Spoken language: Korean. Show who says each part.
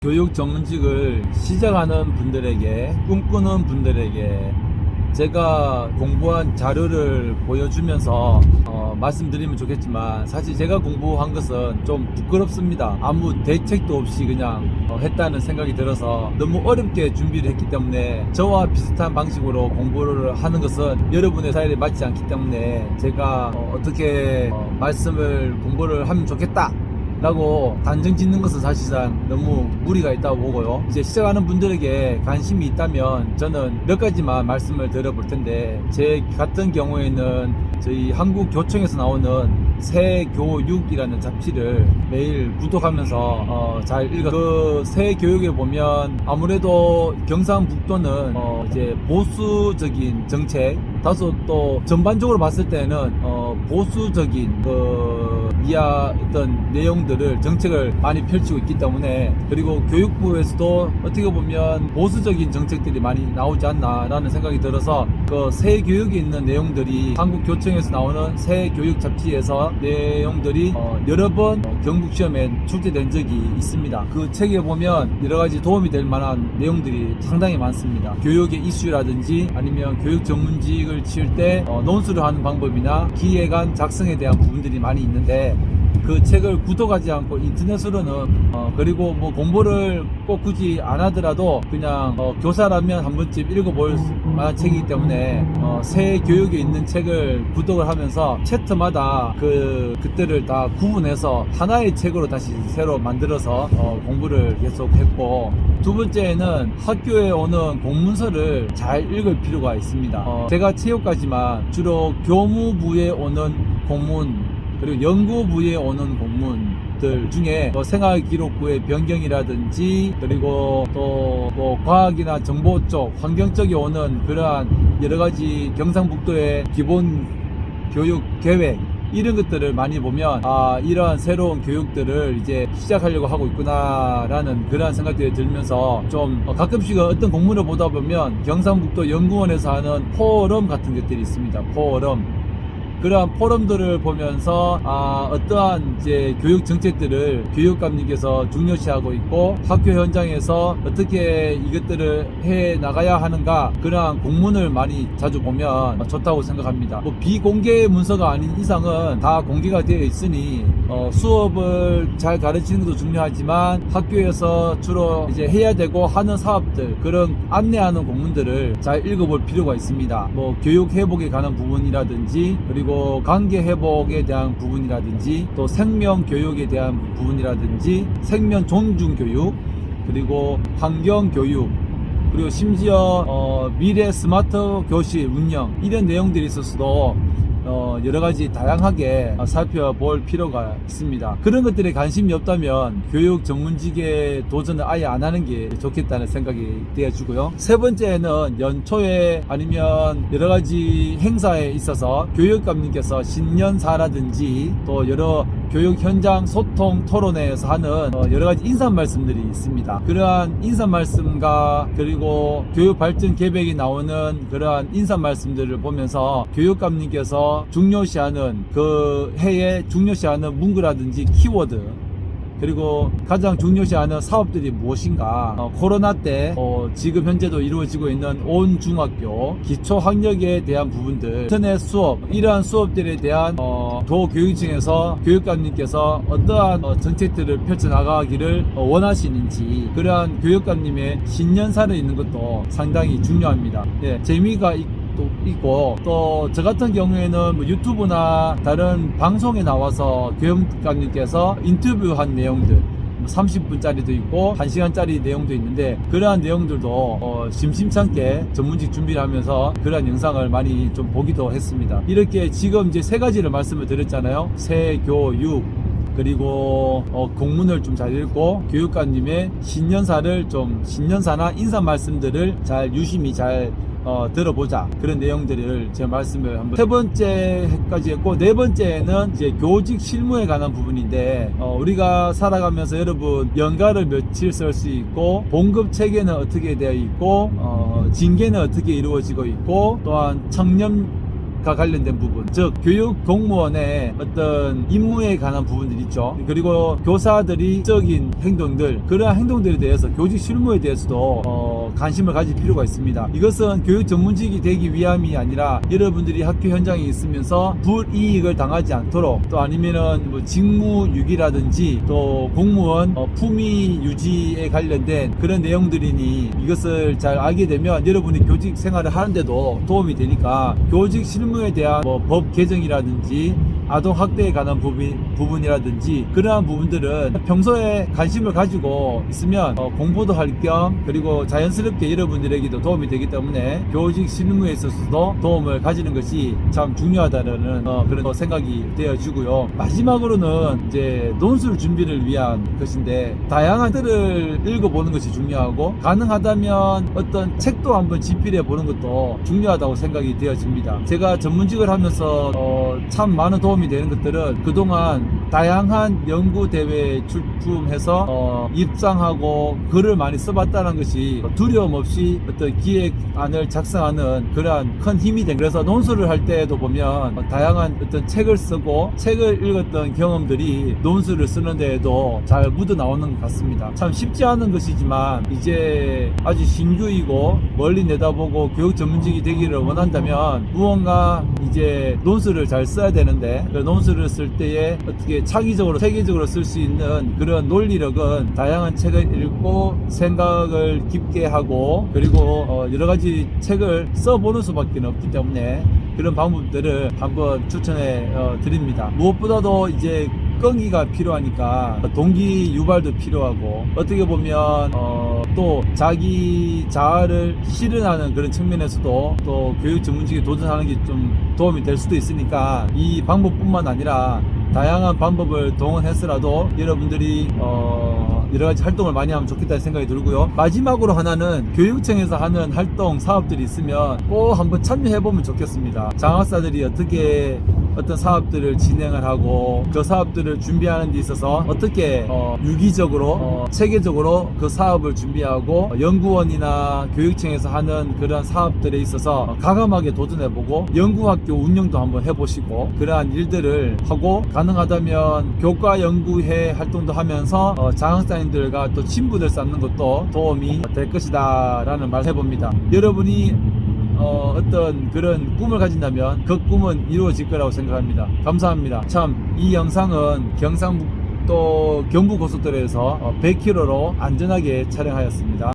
Speaker 1: 교육 전문직을 시작하는 분들에게, 꿈꾸는 분들에게 제가 공부한 자료를 보여주면서 말씀드리면 좋겠지만, 사실 제가 공부한 것은 좀 부끄럽습니다. 아무 대책도 없이 그냥 했다는 생각이 들어서 너무 어렵게 준비를 했기 때문에, 저와 비슷한 방식으로 공부를 하는 것은 여러분의 스타일에 맞지 않기 때문에 제가 어떻게 공부를 하면 좋겠다 라고 단정 짓는 것은 사실상 너무 무리가 있다고 보고요. 이제 시작하는 분들에게 관심이 있다면 저는 몇 가지만 말씀을 드려볼 텐데, 제 같은 경우에는 저희 한국교총에서 나오는 새교육이라는 잡지를 매일 구독하면서 잘 읽어. 그 새교육에 보면 아무래도 경상북도는 이제 보수적인 정책, 다소 또 전반적으로 봤을 때는 보수적인 어떤 내용들을, 정책을 많이 펼치고 있기 때문에, 그리고 교육부에서도 어떻게 보면 보수적인 정책들이 많이 나오지 않나라는 생각이 들어서, 그 새 교육에 있는 내용들이 한국교총에서 나오는 새 교육 잡지에서 내용들이 여러 번 경북 시험에 출제된 적이 있습니다. 그 책에 보면 여러 가지 도움이 될 만한 내용들이 상당히 많습니다. 교육의 이슈라든지 아니면 교육 전문직을 치울 때 논술을 하는 방법이나 기획안 작성에 대한 부분들이 많이 있는데, 그 책을 구독하지 않고 인터넷으로는 그리고 뭐 공부를 꼭 굳이 안 하더라도 그냥 교사라면 한 번쯤 읽어볼 만한 책이기 때문에 새 교육에 있는 책을 구독을 하면서 챕터마다 그때를 다 구분해서 하나의 책으로 다시 새로 만들어서 공부를 계속 했고, 두 번째는 학교에 오는 공문서를 잘 읽을 필요가 있습니다. 제가 체육과지만 주로 교무부에 오는 공문, 그리고 연구부에 오는 공문들 중에 생활기록부의 변경이라든지, 그리고 또 과학이나 정보 쪽, 환경 쪽에 오는 그러한 여러가지 경상북도의 기본 교육 계획, 이런 것들을 많이 보면 이러한 새로운 교육들을 이제 시작하려고 하고 있구나 라는 그러한 생각들이 들면서, 좀 가끔씩은 어떤 공문을 보다 보면 경상북도 연구원에서 하는 포럼 같은 것들이 있습니다. 그러한 포럼들을 보면서 어떠한 이제 교육 정책들을 교육감님께서 중요시하고 있고, 학교 현장에서 어떻게 이것들을 해 나가야 하는가, 그러한 공문을 많이 자주 보면 좋다고 생각합니다. 뭐 비공개 문서가 아닌 이상은 다 공개가 되어 있으니 수업을 잘 가르치는 것도 중요하지만, 학교에서 주로 이제 해야 되고 하는 사업들, 그런 안내하는 공문들을 잘 읽어볼 필요가 있습니다. 뭐 교육 회복에 관한 부분이라든지, 그리고 관계 회복에 대한 부분이라든지, 또 생명 교육에 대한 부분이라든지, 생명 존중 교육, 그리고 환경 교육, 그리고 심지어 미래 스마트 교실 운영, 이런 내용들이 있어서도 여러가지 다양하게 살펴볼 필요가 있습니다. 그런 것들에 관심이 없다면 교육 전문직에 도전을 아예 안 하는 게 좋겠다는 생각이 되어주고요. 세 번째는 연초에 아니면 여러가지 행사에 있어서 교육감님께서 신년사라든지 또 여러 교육 현장 소통 토론회에서 하는 여러가지 인사 말씀들이 있습니다. 그러한 인사 말씀과 그리고 교육 발전 계획이 나오는 그러한 인사 말씀들을 보면서, 교육감님께서 중요시하는 그 해에 중요시하는 문구라든지 키워드, 그리고 가장 중요시하는 사업들이 무엇인가, 코로나 때 지금 현재도 이루어지고 있는 온 중학교 기초학력에 대한 부분들, 인터넷 수업, 이러한 수업들에 대한 도교육청에서 교육감님께서 어떠한 정책들을 펼쳐나가기를 원하시는지, 그러한 교육감님의 신년사를 있는 것도 상당히 중요합니다. 재미가 있고, 또 저 같은 경우에는 뭐 유튜브나 다른 방송에 나와서 교육감님께서 인터뷰한 내용들 30분짜리도 있고 1시간짜리 내용도 있는데, 그러한 내용들도 심심찮게 전문직 준비를 하면서 그러한 영상을 많이 좀 보기도 했습니다. 이렇게 지금 이제 세 가지를 말씀을 드렸잖아요. 새 교육, 그리고 공문을 좀 잘 읽고, 교육감님의 신년사나 인사 말씀들을 잘 유심히 잘 들어보자, 그런 내용들을 제가 말씀을 한번 세 번째까지 했고, 네 번째는 이제 교직 실무에 관한 부분인데, 우리가 살아가면서 여러분 연가를 며칠 쓸 수 있고, 봉급 체계는 어떻게 되어 있고, 징계는 어떻게 이루어지고 있고, 또한 청년 교육과 관련된 부분, 즉 교육 공무원의 어떤 임무에 관한 부분들이 있죠. 그리고 교사들이 적인 행동들, 그러한 행동들에 대해서 교직 실무에 대해서도 관심을 가질 필요가 있습니다. 이것은 교육 전문직이 되기 위함이 아니라 여러분들이 학교 현장에 있으면서 불이익을 당하지 않도록, 또 아니면은 뭐 직무유기라든지 또 공무원 품위 유지에 관련된 그런 내용들이니 이것을 잘 알게 되면 여러분이 교직 생활을 하는데도 도움이 되니까 교직 실무에 대한 뭐 법 개정이라든지 아동학대에 관한 부분이라든지 그러한 부분들은 평소에 관심을 가지고 있으면 공부도 할 겸 그리고 자연스럽게 여러분들에게도 도움이 되기 때문에 교직 실무에 있어서도 도움을 가지는 것이 참 중요하다는 그런 생각이 되어지고요. 마지막으로는 이제 논술 준비를 위한 것인데 다양한 글을 읽어보는 것이 중요하고 가능하다면 어떤 책도 한번 집필해 보는 것도 중요하다고 생각이 되어집니다. 제가 전문직을 하면서 참 많은 도움이 되는 것들은 그동안 다양한 연구대회에 출품해서 입상하고 글을 많이 써봤다는 것이 두려움 없이 어떤 기획안을 작성하는 그러한 큰 힘이 된, 그래서 논술을 할 때에도 보면 다양한 어떤 책을 쓰고 책을 읽었던 경험들이 논술을 쓰는 데에도 잘 묻어 나오는 것 같습니다. 참 쉽지 않은 것이지만 이제 아주 신규이고 멀리 내다보고 교육 전문직이 되기를 원한다면 무언가 이제 논술을 잘 써야 되는데 그 논술을 쓸 때에 어떻게 차기적으로 세계적으로 쓸 수 있는 그런 논리력은 다양한 책을 읽고 생각을 깊게 하고 그리고 여러 가지 책을 써보는 수밖에 없기 때문에 그런 방법들을 한번 추천해 드립니다. 무엇보다도 이제 끈기가 필요하니까 동기 유발도 필요하고 어떻게 보면 또 자기 자아를 실현하는 그런 측면에서도 또 교육 전문직에 도전하는 게 좀 도움이 될 수도 있으니까 이 방법뿐만 아니라 다양한 방법을 동원해서라도 여러분들이 여러가지 활동을 많이 하면 좋겠다는 생각이 들고요. 마지막으로 하나는 교육청에서 하는 활동 사업들이 있으면 꼭 한번 참여해보면 좋겠습니다. 장학사들이 어떻게 어떤 사업들을 진행을 하고 그 사업들을 준비하는 데 있어서 어떻게 유기적으로 체계적으로 그 사업을 준비하고 연구원이나 교육청에서 하는 그런 사업들에 있어서 과감하게 도전해보고 연구학교 운영도 한번 해보시고 그러한 일들을 하고 가능하다면 교과 연구회 활동도 하면서 장학사님들과 또 친분을 쌓는 것도 도움이 될 것이다 라는 말 해봅니다. 여러분이 어떤 그런 꿈을 가진다면 그 꿈은 이루어질 거라고 생각합니다. 감사합니다. 참 이 영상은 경상북도 경부고속도로에서 100km로 안전하게 촬영하였습니다.